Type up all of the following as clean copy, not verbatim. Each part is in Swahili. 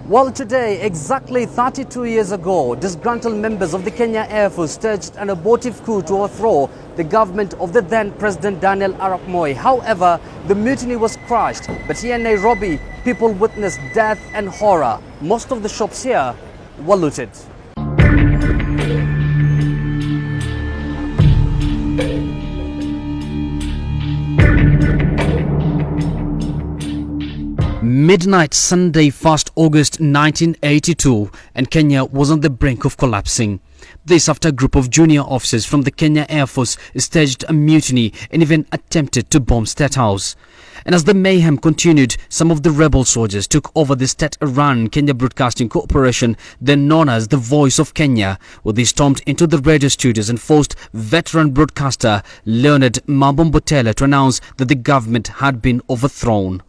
Well, today, exactly 32 years ago, disgruntled members of the Kenya Air Force staged an abortive coup to overthrow the government of the then President Daniel Arap Moi. However, the mutiny was crushed. But here in Nairobi, people witnessed death and horror. Most of the shops here were looted. Midnight Sunday, 1st August 1982, and Kenya was on the brink of collapsing. This after a group of junior officers from the Kenya Air Force staged a mutiny and even attempted to bomb State House. And as the mayhem continued, some of the rebel soldiers took over the state-run Kenya Broadcasting Corporation, then known as the Voice of Kenya, where they stormed into the radio studios and forced veteran broadcaster Leonard Mambo Mbotela to announce that the government had been overthrown.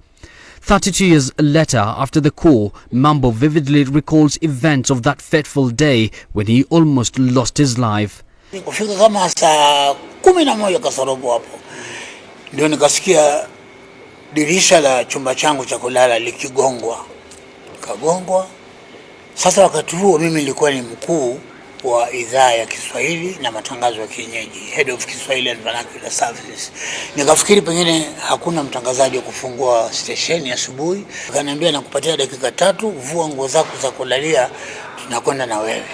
32 years later, after the coup, Mambo vividly recalls events of that fateful day when he almost lost his life. Kufika kama saa 11 kasorobo hapo, ndio nikasikia dirisha la chumba changu cha kulala likigongwa. Kagongwa. Sasa wakati huo mimi nilikuwa ni mkuu wa idhaa ya Kiswahili na matangazo ya kienyeji, Head of Kiswahili and Vernacular Services. Nikafikiri pengine hakuna mtangazaji wa kufungua stesheni asubuhi. Akaniambia nakupatia dakika 3, vua nguo zako za kulalia, tunakwenda na wewe.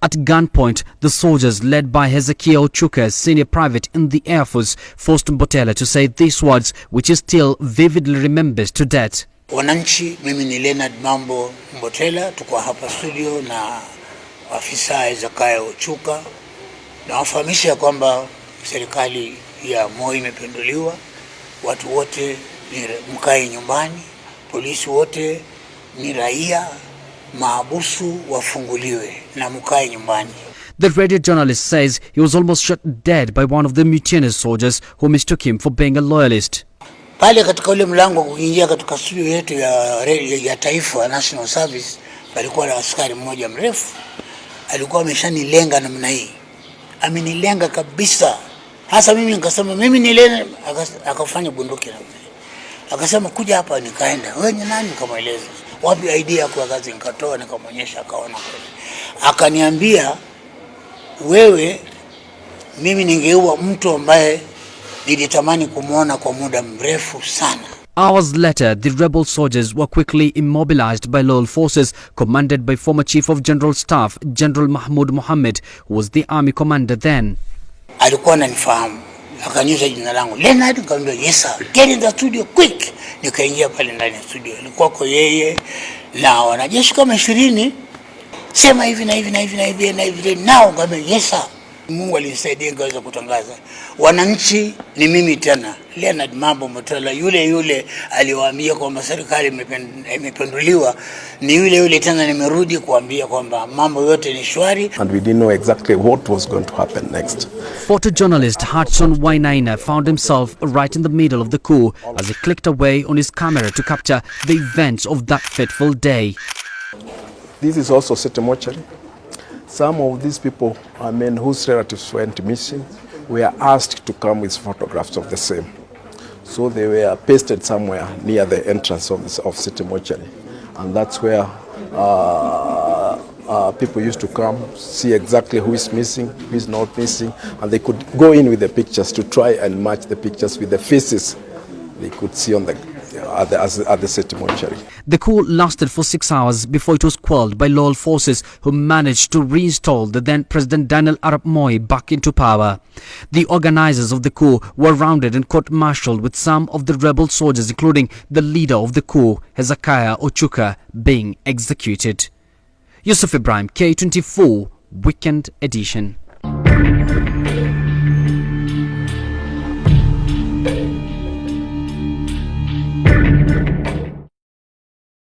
At gunpoint, the soldiers led by Hezekiah Ochuka, senior private in the Air Force, forced Mbotela to say these words which he still vividly remembers to death. Wananchi, mimi ni Leonard Mambo Mbotela, tuko hapa studio na afisa Hezekiah Ochuka, na wafahamisha kwamba serikali ya Moi imepinduliwa, watu wote ni mkae nyumbani, polisi wote ni raia, maabusu wafunguliwe na mkae nyumbani. The radio journalist says he was almost shot dead by one of the mutinous soldiers who mistook him for being a loyalist. Pale katika ule mlango kuingia katika studio yetu ya taifa National Service, palikuwa na askari mmoja mrefu. Alikuwa ameshanilenga namna hii. Amenilenga kabisa. Hasa mimi nikasema mimi ni Leonard, akafanya bunduki namna hii. Akasema kuja hapa, nikaenda. Wewe ni nani? Nikamweleza. Wapi idea yako ya kazi? Nikatoa nikamonyesha, akaona kweli. Akaniambia wewe, mimi ningeua mtu ambaye nilitamani kumuona kwa muda mrefu sana. Hours later, the rebel soldiers were quickly immobilized by loyal forces commanded by former Chief of General Staff General Mahmoud Mohammed, who was the army commander then. Alikuwa ananifahamu. Akaniuliza jina langu. Leonard, nikamwambia yes sir. Get in the studio quick. Nikaingia pale ndani ya studio. Alikuwa kwa yeye na wanajeshi kama 20. Sema hivi na hivi na hivi na hivi na hivi. Nao nikamwambia yes sir. Mungu alinisaidia ngaweza kutangaza. Wananchi ni mimi tena. Leonard Mambo Mbotela, yule aliwaambia kwamba serikali imepinduliwa, ni yule tena nimerudi kuambia kwamba mambo yote ni shwari. And we didn't know exactly what was going to happen next. Photojournalist Hudson Wainaina found himself right in the middle of the coup as he clicked away on his camera to capture the events of that fateful day. This is also City Mortuary. Some of these people, whose relatives went missing, were asked to come with photographs of the same. So they were pasted somewhere near the entrance of City Mortuary. And that's where people used to come, see exactly who is missing, who is not missing, and they could go in with the pictures to try and match the pictures with the faces they could see on at the City Mortuary. The coup lasted for 6 hours before it was quelled by loyal forces who managed to reinstall the then President Daniel Arap Moi back into power. The organizers of the coup were rounded and court-martialed, with some of the rebel soldiers, including the leader of the coup, Hezekiah Ochuka, being executed. Yusuf Ibrahim, K24, Weekend Edition.